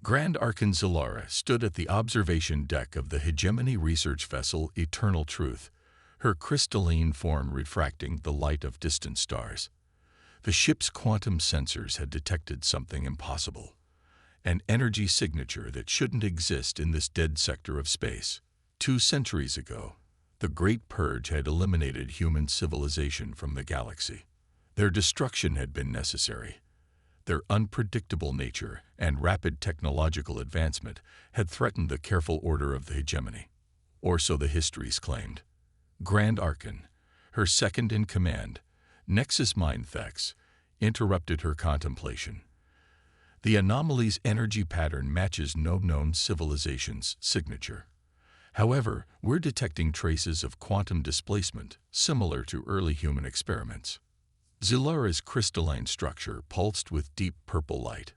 Grand Archon Zilara stood at the observation deck of the hegemony research vessel Eternal Truth, her crystalline form refracting the light of distant stars. The ship's quantum sensors had detected something impossible, an energy signature that shouldn't exist in this dead sector of space. 2 centuries ago, the Great Purge had eliminated human civilization from the galaxy. Their destruction had been necessary. Their unpredictable nature and rapid technological advancement had threatened the careful order of the hegemony. Or so the histories claimed. Grand Archon, her second-in-command, Nexus Mind Thex, interrupted her contemplation. The anomaly's energy pattern matches no known civilization's signature. However, we're detecting traces of quantum displacement similar to early human experiments. Zilara's crystalline structure pulsed with deep purple light,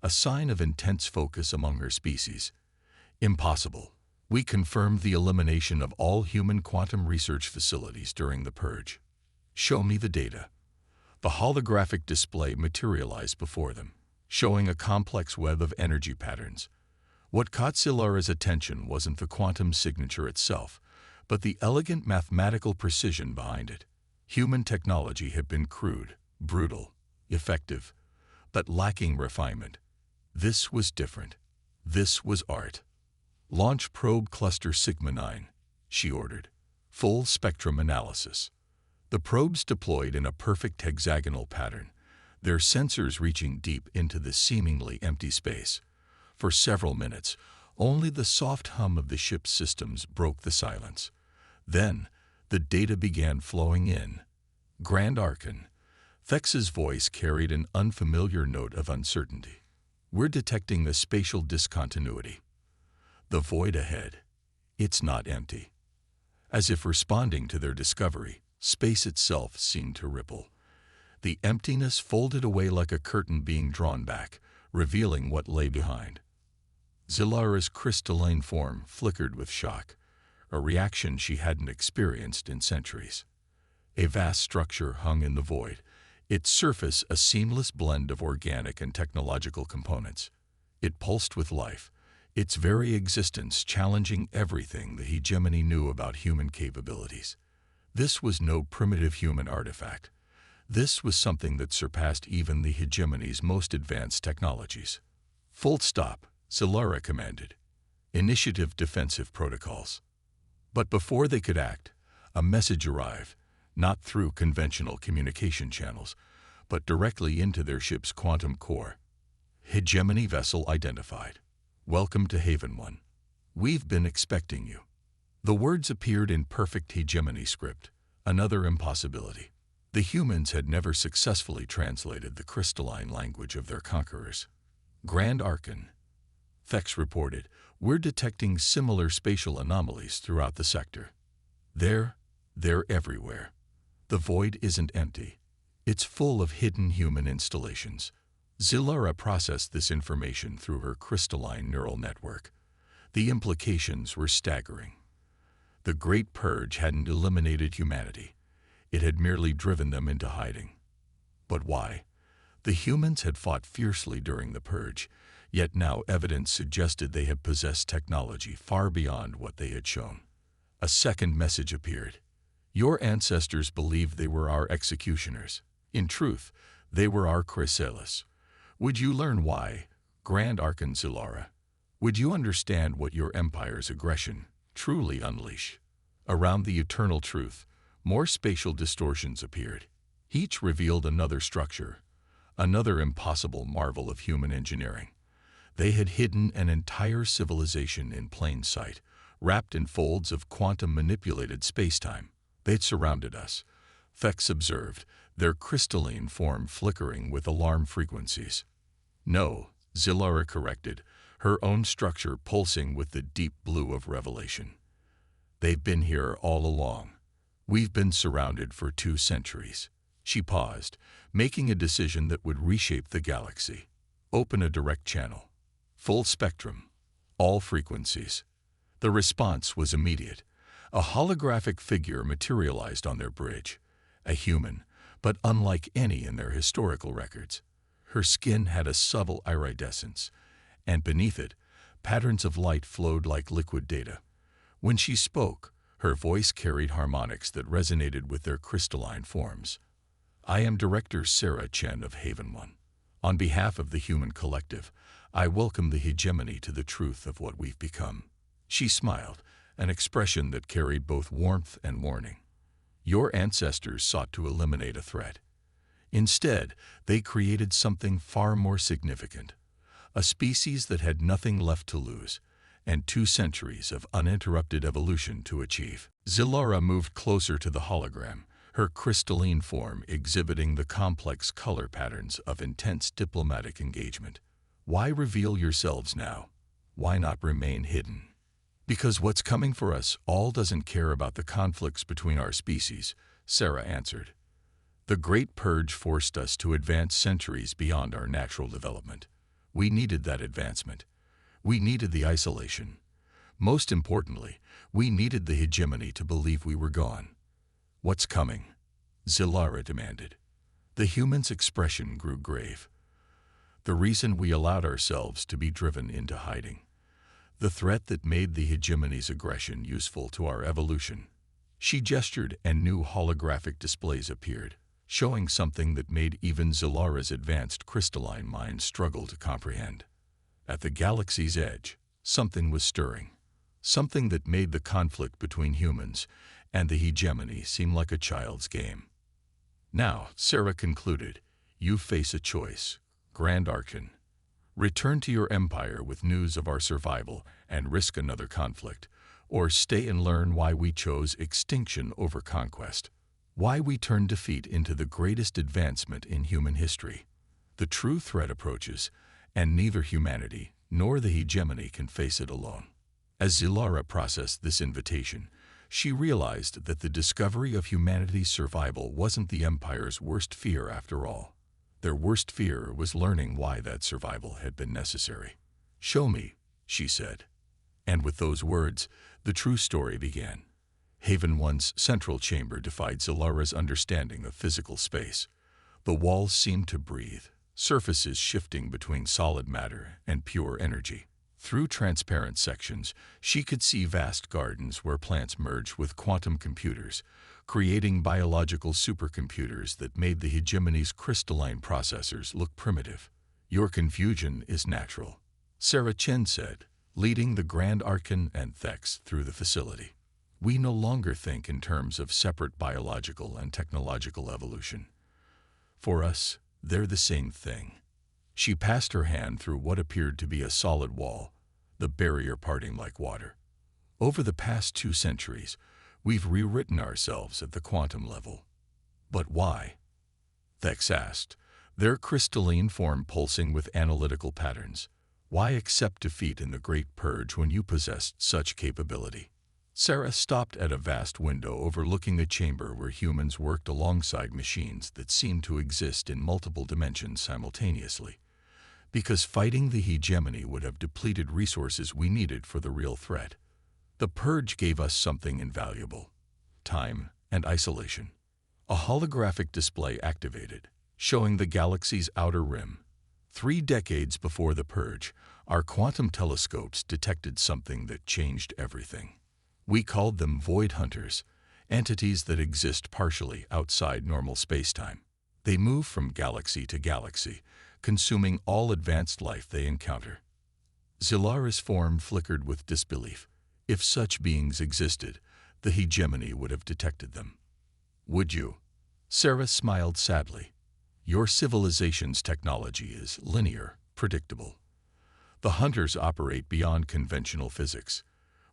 a sign of intense focus among her species. Impossible. We confirmed the elimination of all human quantum research facilities during the purge. Show me the data. The holographic display materialized before them, showing a complex web of energy patterns. What caught Zilara's attention wasn't the quantum signature itself, but the elegant mathematical precision behind it. Human technology had been crude, brutal, effective, but lacking refinement. This was different. This was art. Launch probe cluster Sigma 9, she ordered. Full spectrum analysis. The probes deployed in a perfect hexagonal pattern, their sensors reaching deep into the seemingly empty space. For several minutes, only the soft hum of the ship's systems broke the silence. Then, the data began flowing in. Grand Archon, Thex's voice carried an unfamiliar note of uncertainty. We're detecting the spatial discontinuity. The void ahead. It's not empty. As if responding to their discovery, space itself seemed to ripple. The emptiness folded away like a curtain being drawn back, revealing what lay behind. Zilara's crystalline form flickered with shock, a reaction she hadn't experienced in centuries. A vast structure hung in the void, its surface a seamless blend of organic and technological components. It pulsed with life, its very existence challenging everything the hegemony knew about human capabilities. This was no primitive human artifact. This was something that surpassed even the hegemony's most advanced technologies. Full stop, Zilara commanded. Initiative defensive protocols. But before they could act, a message arrived, not through conventional communication channels, but directly into their ship's quantum core. Hegemony vessel identified. Welcome to Haven 1. We've been expecting you. The words appeared in perfect hegemony script, another impossibility. The humans had never successfully translated the crystalline language of their conquerors. Grand Archon, Thex reported, we're detecting similar spatial anomalies throughout the sector. They're everywhere. The void isn't empty. It's full of hidden human installations. Zilara processed this information through her crystalline neural network. The implications were staggering. The Great Purge hadn't eliminated humanity. It had merely driven them into hiding. But why? The humans had fought fiercely during the Purge, yet now evidence suggested they had possessed technology far beyond what they had shown. A second message appeared. Your ancestors believed they were our executioners. In truth, they were our chrysalis. Would you learn why, Grand Archon Zilara? Would you understand what your empire's aggression truly unleash? Around the Eternal Truth, more spatial distortions appeared. Each revealed another structure, another impossible marvel of human engineering. They had hidden an entire civilization in plain sight, wrapped in folds of quantum-manipulated spacetime. They'd surrounded us, Thex observed, their crystalline form flickering with alarm frequencies. No, Zilara corrected, her own structure pulsing with the deep blue of revelation. They've been here all along. We've been surrounded for 2 centuries. She paused, making a decision that would reshape the galaxy. Open a direct channel. Full spectrum. All frequencies. The response was immediate. A holographic figure materialized on their bridge. A human, but unlike any in their historical records. Her skin had a subtle iridescence, and beneath it, patterns of light flowed like liquid data. When she spoke, her voice carried harmonics that resonated with their crystalline forms. I am Director Sarah Chen of Haven One. On behalf of the human collective, I welcome the hegemony to the truth of what we've become. She smiled, an expression that carried both warmth and warning. Your ancestors sought to eliminate a threat. Instead, they created something far more significant, a species that had nothing left to lose, and 2 centuries of uninterrupted evolution to achieve. Zilara moved closer to the hologram, her crystalline form exhibiting the complex color patterns of intense diplomatic engagement. Why reveal yourselves now? Why not remain hidden? Because what's coming for us all doesn't care about the conflicts between our species, Sarah answered. The Great Purge forced us to advance centuries beyond our natural development. We needed that advancement. We needed the isolation. Most importantly, we needed the hegemony to believe we were gone. What's coming? Zilara demanded. The human's expression grew grave. The reason we allowed ourselves to be driven into hiding. The threat that made the hegemony's aggression useful to our evolution. She gestured and new holographic displays appeared, showing something that made even Zilara's advanced crystalline mind struggle to comprehend. At the galaxy's edge, something was stirring. Something that made the conflict between humans and the hegemony seem like a child's game. Now, Sarah concluded, you face a choice, Grand Archon. Return to your empire with news of our survival and risk another conflict, or stay and learn why we chose extinction over conquest. Why we turned defeat into the greatest advancement in human history. The true threat approaches, and neither humanity nor the hegemony can face it alone. As Zilara processed this invitation, she realized that the discovery of humanity's survival wasn't the Empire's worst fear after all. Their worst fear was learning why that survival had been necessary. Show me, she said. And with those words, the true story began. Haven One's central chamber defied Zilara's understanding of physical space. The walls seemed to breathe, surfaces shifting between solid matter and pure energy. Through transparent sections, she could see vast gardens where plants merged with quantum computers, creating biological supercomputers that made the hegemony's crystalline processors look primitive. Your confusion is natural, Sarah Chen said, leading the Grand Archon and Thex through the facility. We no longer think in terms of separate biological and technological evolution. For us, they're the same thing. She passed her hand through what appeared to be a solid wall, the barrier parting like water. Over the past 2 centuries, we've rewritten ourselves at the quantum level. But why? Thex asked, their crystalline form pulsing with analytical patterns. Why accept defeat in the Great Purge when you possessed such capability? Sarah stopped at a vast window overlooking a chamber where humans worked alongside machines that seemed to exist in multiple dimensions simultaneously. Because fighting the hegemony would have depleted resources we needed for the real threat. The Purge gave us something invaluable: time and isolation. A holographic display activated, showing the galaxy's outer rim. 3 decades before the Purge, our quantum telescopes detected something that changed everything. We called them void hunters, entities that exist partially outside normal spacetime. They move from galaxy to galaxy, consuming all advanced life they encounter. Zilara's form flickered with disbelief. If such beings existed, the hegemony would have detected them. Would you? Sarah smiled sadly. Your civilization's technology is linear, predictable. The hunters operate beyond conventional physics.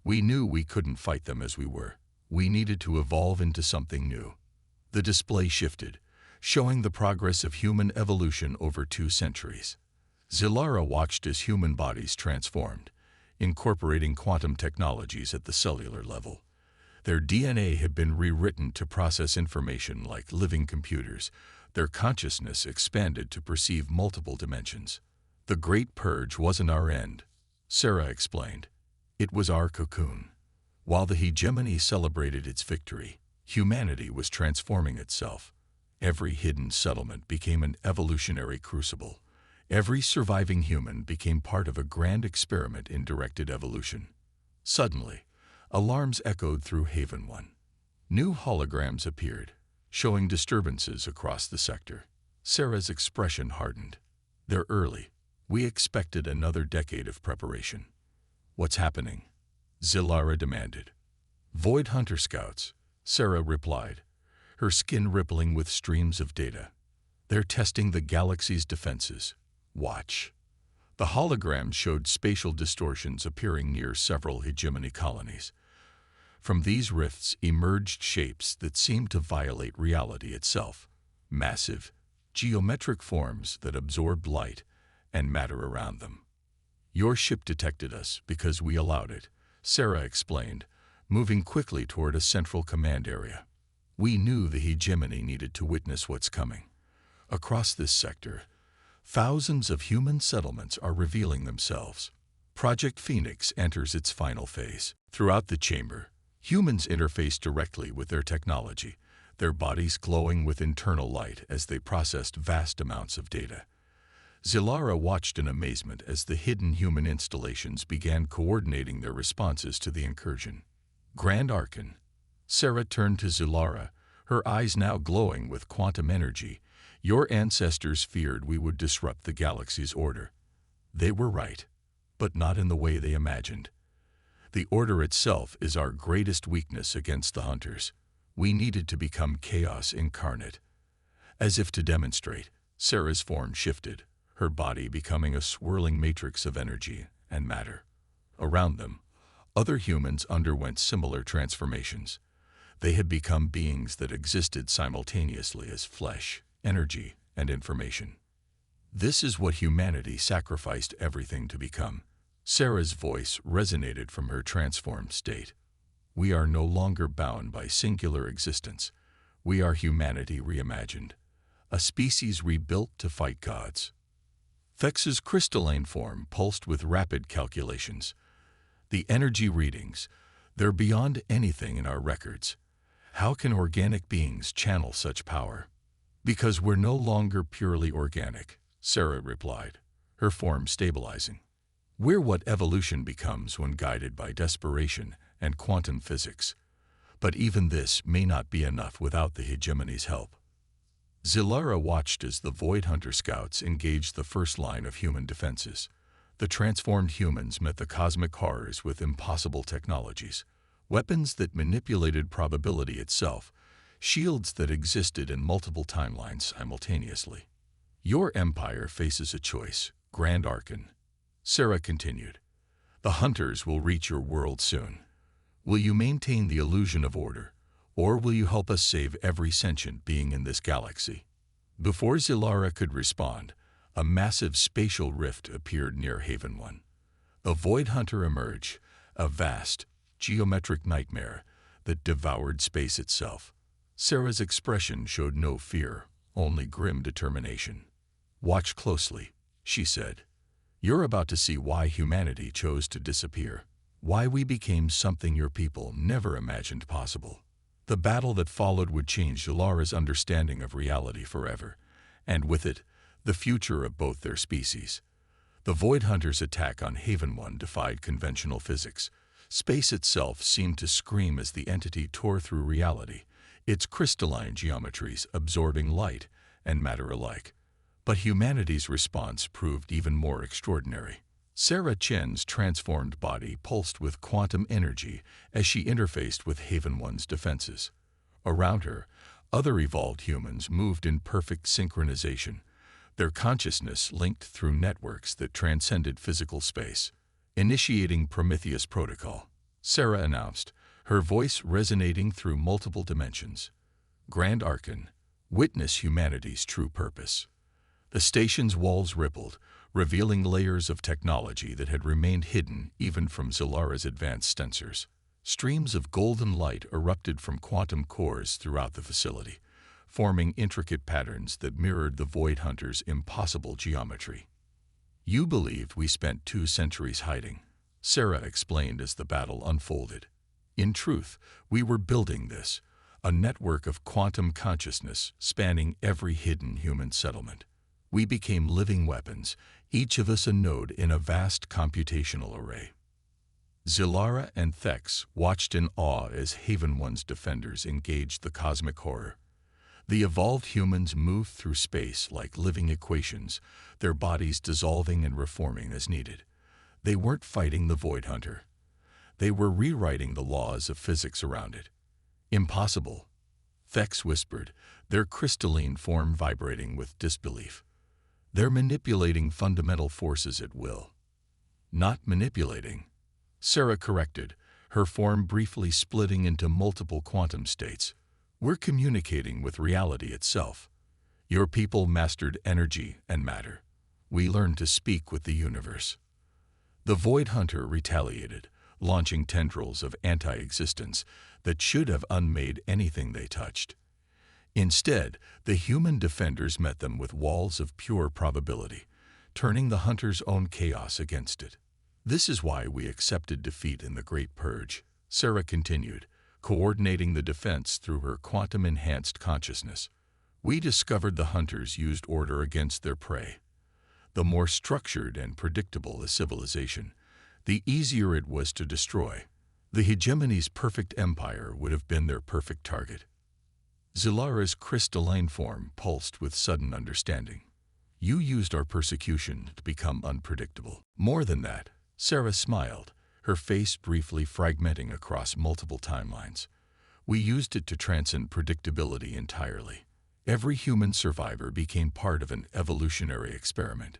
We knew we couldn't fight them as we were. We needed to evolve into something new. The display shifted, showing the progress of human evolution over 2 centuries. Zilara watched as human bodies transformed, incorporating quantum technologies at the cellular level. Their DNA had been rewritten to process information like living computers. Their consciousness expanded to perceive multiple dimensions. The Great Purge wasn't our end, Sarah explained. It was our cocoon. While the hegemony celebrated its victory, humanity was transforming itself. Every hidden settlement became an evolutionary crucible, Every surviving human became part of a grand experiment in directed evolution. Suddenly, alarms echoed through Haven 1. New holograms appeared, showing disturbances across the sector. Sarah's expression hardened. "They're early. We expected another decade of preparation." "What's happening?" Zilara demanded. "Void Hunter Scouts," Sarah replied, her skin rippling with streams of data. "They're testing the galaxy's defenses. Watch." The holograms showed spatial distortions appearing near several hegemony colonies. From these rifts emerged shapes that seemed to violate reality itself, massive, geometric forms that absorbed light and matter around them. "Your ship detected us because we allowed it," Sarah explained, moving quickly toward a central command area. "We knew the hegemony needed to witness what's coming. Across this sector, thousands of human settlements are revealing themselves. Project Phoenix enters its final phase. Throughout the chamber, humans interface directly with their technology, their bodies glowing with internal light as they processed vast amounts of data. Zilara watched in amazement as the hidden human installations began coordinating their responses to the incursion. "Grand Archon." Sarah turned to Zilara, her eyes now glowing with quantum energy. "Your ancestors feared we would disrupt the galaxy's order. They were right, but not in the way they imagined. The order itself is our greatest weakness against the Hunters. We needed to become chaos incarnate." As if to demonstrate, Sarah's form shifted, her body becoming a swirling matrix of energy and matter. Around them, other humans underwent similar transformations. They had become beings that existed simultaneously as flesh, energy, and information. "This is what humanity sacrificed everything to become." Sarah's voice resonated from her transformed state. "We are no longer bound by singular existence. We are humanity reimagined, a species rebuilt to fight gods." Thex's crystalline form pulsed with rapid calculations. "The energy readings, they're beyond anything in our records. How can organic beings channel such power?" "Because we're no longer purely organic," Sarah replied, her form stabilizing. "We're what evolution becomes when guided by desperation and quantum physics. But even this may not be enough without the hegemony's help." Zilara watched as the Void Hunter Scouts engaged the first line of human defenses. The transformed humans met the cosmic horrors with impossible technologies, weapons that manipulated probability itself, shields that existed in multiple timelines simultaneously. "Your empire faces a choice, Grand Archon," Sarah continued. "The Hunters will reach your world soon. Will you maintain the illusion of order, or will you help us save every sentient being in this galaxy?" Before Zilara could respond, a massive spatial rift appeared near Haven 1. A Void Hunter emerged, a vast, geometric nightmare that devoured space itself. Sarah's expression showed no fear, only grim determination. "Watch closely," she said. "You're about to see why humanity chose to disappear, why we became something your people never imagined possible." The battle that followed would change Zilara's understanding of reality forever, and with it, the future of both their species. The Void Hunters' attack on Haven 1 defied conventional physics. Space itself seemed to scream as the entity tore through reality, its crystalline geometries absorbing light and matter alike. But humanity's response proved even more extraordinary. Sarah Chen's transformed body pulsed with quantum energy as she interfaced with Haven 1's defenses. Around her, other evolved humans moved in perfect synchronization, their consciousness linked through networks that transcended physical space. "Initiating Prometheus Protocol," Sarah announced, her voice resonating through multiple dimensions. "Grand Archon, witness humanity's true purpose." The station's walls rippled, revealing layers of technology that had remained hidden even from Zilara's advanced sensors. Streams of golden light erupted from quantum cores throughout the facility, forming intricate patterns that mirrored the Void Hunter's impossible geometry. "You believed we spent 2 centuries hiding," Sarah explained as the battle unfolded. "In truth, we were building this, a network of quantum consciousness spanning every hidden human settlement. We became living weapons, each of us a node in a vast computational array. Zilara and Thex watched in awe as Haven One's defenders engaged the cosmic horror. The evolved humans moved through space like living equations, their bodies dissolving and reforming as needed. They weren't fighting the Void Hunter. They were rewriting the laws of physics around it. Impossible, Thex whispered, their crystalline form vibrating with disbelief. They're manipulating fundamental forces at will. Not manipulating, Sarah corrected, her form briefly splitting into multiple quantum states. We're communicating with reality itself. Your people mastered energy and matter. We learned to speak with the universe. The Void Hunter retaliated, launching tendrils of anti-existence that should have unmade anything they touched. Instead, the human defenders met them with walls of pure probability, turning the Hunter's own chaos against it. This is why we accepted defeat in the Great Purge, Sarah continued, coordinating the defense through her quantum-enhanced consciousness. We discovered the Hunters used order against their prey. The more structured and predictable a civilization, the easier it was to destroy. The hegemony's perfect empire would have been their perfect target. Zilara's crystalline form pulsed with sudden understanding. You used our persecution to become unpredictable. More than that, Sarah smiled, her face briefly fragmenting across multiple timelines. We used it to transcend predictability entirely. Every human survivor became part of an evolutionary experiment.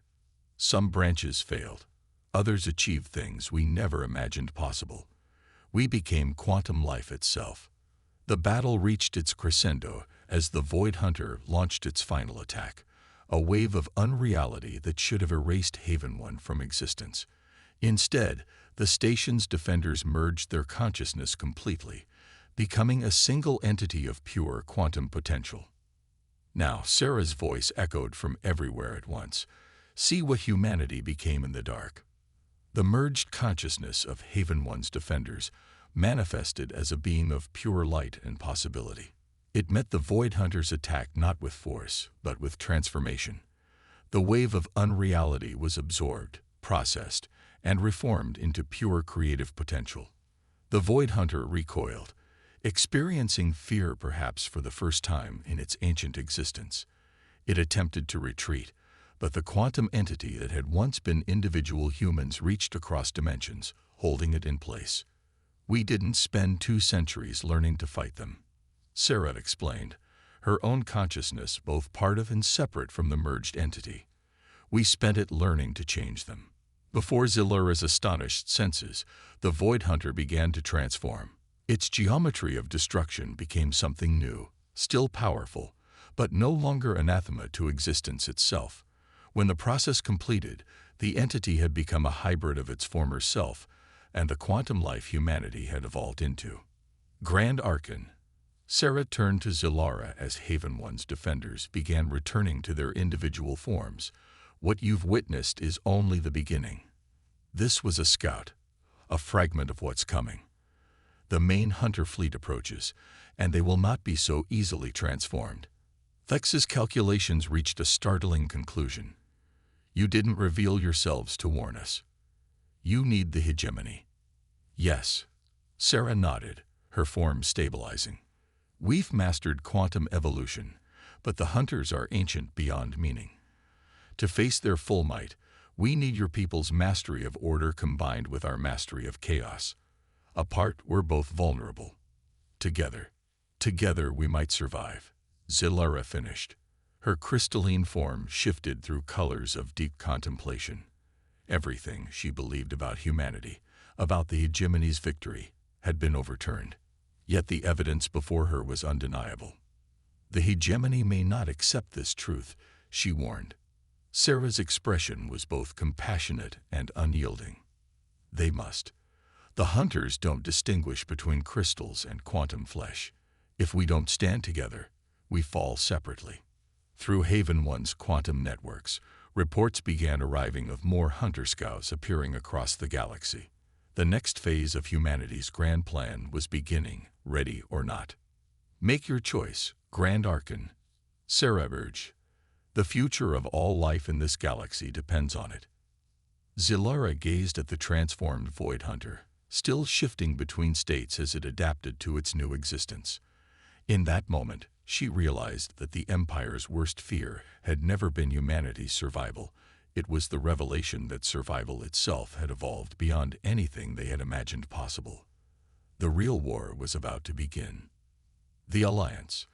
Some branches failed. Others achieved things we never imagined possible. We became quantum life itself. The battle reached its crescendo as the Void Hunter launched its final attack, a wave of unreality that should have erased Haven One from existence. Instead, the station's defenders merged their consciousness completely, becoming a single entity of pure quantum potential. Now, Sarah's voice echoed from everywhere at once. See what humanity became in the dark. The merged consciousness of Haven One's defenders manifested as a being of pure light and possibility. It met the Void Hunter's attack not with force, but with transformation. The wave of unreality was absorbed, processed, and reformed into pure creative potential. The Void Hunter recoiled, experiencing fear perhaps for the first time in its ancient existence. It attempted to retreat, but the quantum entity that had once been individual humans reached across dimensions, holding it in place. We didn't spend 2 centuries learning to fight them, Sarah explained, her own consciousness both part of and separate from the merged entity. We spent it learning to change them. Before Zilara's astonished senses, the Void Hunter began to transform. Its geometry of destruction became something new, still powerful, but no longer anathema to existence itself. When the process completed, the entity had become a hybrid of its former self and the quantum life humanity had evolved into. Grand Archon. Sarah turned to Zilara as Haven One's defenders began returning to their individual forms. What you've witnessed is only the beginning. This was a scout, a fragment of what's coming. The main hunter fleet approaches, and they will not be so easily transformed. Thex's calculations reached a startling conclusion. You didn't reveal yourselves to warn us. You need the hegemony. Yes, Sarah nodded, her form stabilizing. We've mastered quantum evolution, but the hunters are ancient beyond meaning. To face their full might, we need your people's mastery of order combined with our mastery of chaos. Apart, we're both vulnerable. Together we might survive. Zilara finished. Her crystalline form shifted through colors of deep contemplation. Everything she believed about humanity, about the hegemony's victory, had been overturned. Yet the evidence before her was undeniable. The hegemony may not accept this truth, she warned. Sarah's expression was both compassionate and unyielding. They must. The hunters don't distinguish between crystals and quantum flesh. If we don't stand together, we fall separately. Through Haven One's quantum networks, reports began arriving of more hunter scouts appearing across the galaxy. The next phase of humanity's grand plan was beginning, ready or not. Make your choice, Grand Archon, Sarah urged. The future of all life in this galaxy depends on it. Zilara gazed at the transformed Void Hunter, still shifting between states as it adapted to its new existence. In that moment, she realized that the Empire's worst fear had never been humanity's survival. It was the revelation that survival itself had evolved beyond anything they had imagined possible. The real war was about to begin. The Alliance.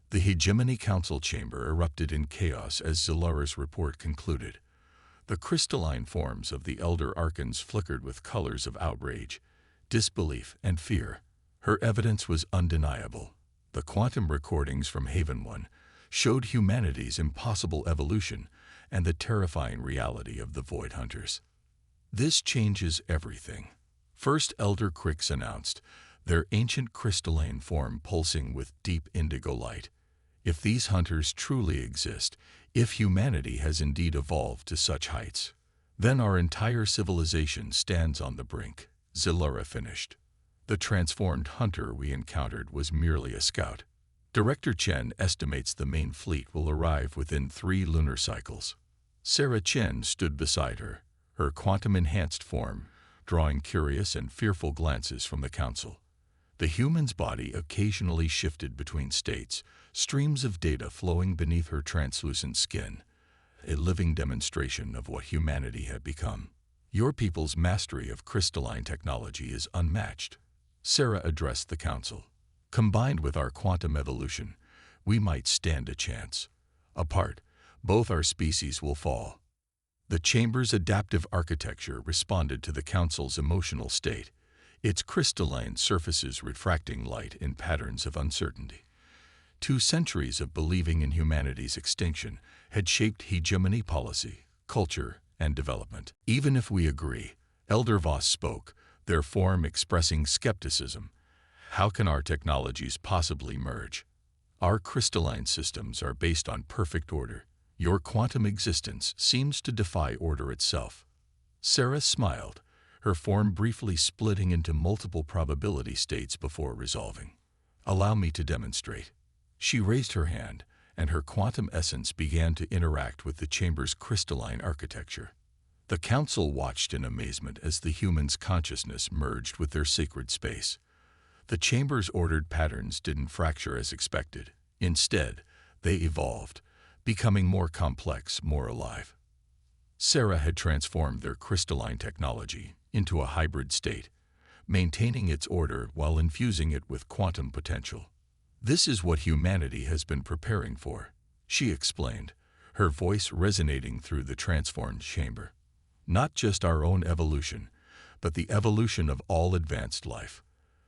The Hegemony Council chamber erupted in chaos as Zilara's report concluded. The crystalline forms of the Elder Archons flickered with colors of outrage, disbelief, and fear. Her evidence was undeniable. The quantum recordings from Haven 1 showed humanity's impossible evolution and the terrifying reality of the Void Hunters. This changes everything. First, Elder Crix announced, their ancient crystalline form pulsing with deep indigo light. If these hunters truly exist, if humanity has indeed evolved to such heights, then our entire civilization stands on the brink, Zilara finished. The transformed hunter we encountered was merely a scout. Director Chen estimates the main fleet will arrive within 3 lunar cycles. Sarah Chen stood beside her, her quantum-enhanced form, drawing curious and fearful glances from the council. The human's body occasionally shifted between states, streams of data flowing beneath her translucent skin, a living demonstration of what humanity had become. Your people's mastery of crystalline technology is unmatched, Sarah addressed the council. Combined with our quantum evolution, we might stand a chance. Apart, both our species will fall. The chamber's adaptive architecture responded to the council's emotional state, its crystalline surfaces refracting light in patterns of uncertainty. 2 centuries of believing in humanity's extinction had shaped hegemony policy, culture, and development. Even if we agree, Elder Voss spoke, their form expressing skepticism. How can our technologies possibly merge? Our crystalline systems are based on perfect order. Your quantum existence seems to defy order itself. Sarah smiled, her form briefly splitting into multiple probability states before resolving. Allow me to demonstrate. She raised her hand, and her quantum essence began to interact with the chamber's crystalline architecture. The council watched in amazement as the human's consciousness merged with their sacred space. The chamber's ordered patterns didn't fracture as expected. Instead, they evolved, becoming more complex, more alive. Sarah had transformed their crystalline technology into a hybrid state, maintaining its order while infusing it with quantum potential. This is what humanity has been preparing for, she explained, her voice resonating through the transformed chamber. Not just our own evolution, but the evolution of all advanced life.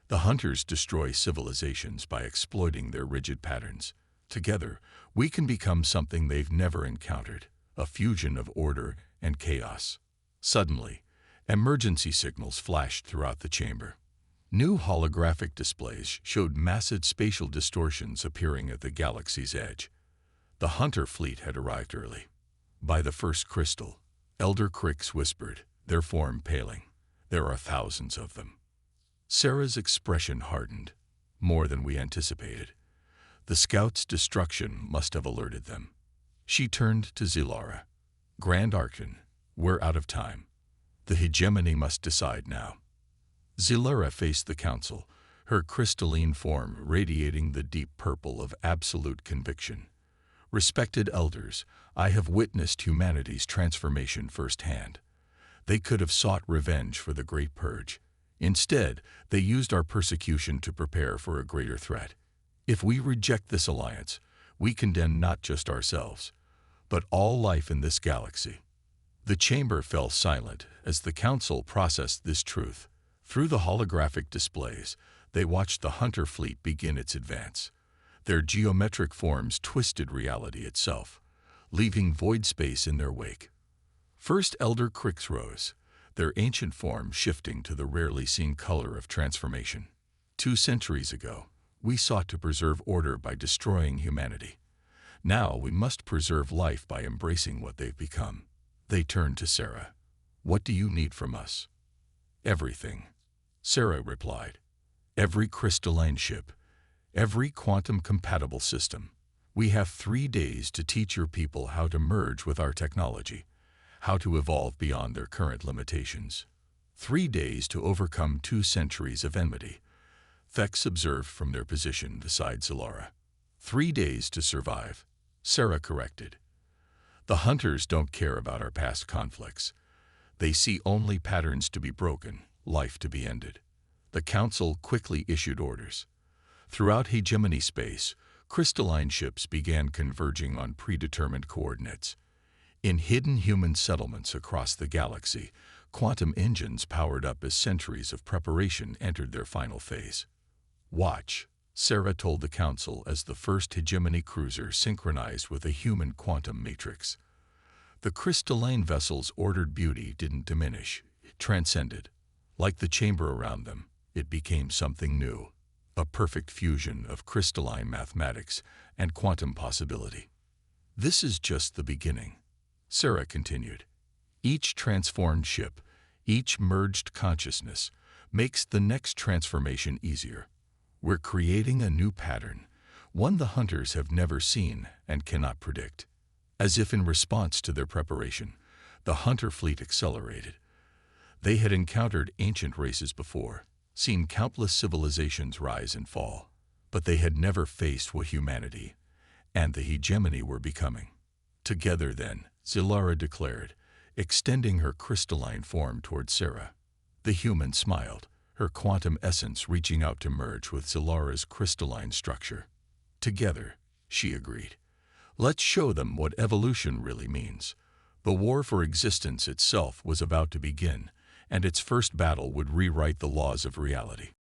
The hunters destroy civilizations by exploiting their rigid patterns. Together, we can become something they've never encountered, a fusion of order and chaos. Suddenly, emergency signals flashed throughout the chamber. New holographic displays showed massive spatial distortions appearing at the galaxy's edge. The hunter fleet had arrived early. By the first crystal, Elder Crix whispered, their form paling. There are thousands of them. Sarah's expression hardened, more than we anticipated. The scouts' destruction must have alerted them. She turned to Zilara. Grand Archon, we're out of time. The hegemony must decide now. Zilara faced the council, her crystalline form radiating the deep purple of absolute conviction. Respected elders, I have witnessed humanity's transformation firsthand. They could have sought revenge for the Great Purge. Instead, they used our persecution to prepare for a greater threat. If we reject this alliance, we condemn not just ourselves, but all life in this galaxy. The chamber fell silent as the council processed this truth. Through the holographic displays, they watched the hunter fleet begin its advance. Their geometric forms twisted reality itself, leaving void space in their wake. First, Elder Crix rose, their ancient form shifting to the rarely seen color of transformation. 2 centuries ago, we sought to preserve order by destroying humanity. Now we must preserve life by embracing what they've become. They turned to Sarah. What do you need from us? Everything, Sarah replied. Every crystalline ship, every quantum-compatible system. We have 3 days to teach your people how to merge with our technology, how to evolve beyond their current limitations. 3 days to overcome 2 centuries of enmity. Thex observed from their position beside Zilara. 3 days to survive, Sarah corrected. The hunters don't care about our past conflicts. They see only patterns to be broken, life to be ended. The council quickly issued orders. Throughout hegemony space, crystalline ships began converging on predetermined coordinates. In hidden human settlements across the galaxy, quantum engines powered up as centuries of preparation entered their final phase. Watch, Sarah told the council as the first hegemony cruiser synchronized with a human quantum matrix. The crystalline vessel's ordered beauty didn't diminish, it transcended. Like the chamber around them, it became something new, a perfect fusion of crystalline mathematics and quantum possibility. This is just the beginning, Sarah continued. Each transformed ship, each merged consciousness, makes the next transformation easier. We're creating a new pattern, one the hunters have never seen and cannot predict. As if in response to their preparation, the hunter fleet accelerated. They had encountered ancient races before, seen countless civilizations rise and fall, but they had never faced what humanity and the hegemony were becoming. Together then, Zilara declared, extending her crystalline form toward Sarah. The human smiled, her quantum essence reaching out to merge with Zilara's crystalline structure. Together, she agreed. Let's show them what evolution really means. The war for existence itself was about to begin, and its first battle would rewrite the laws of reality.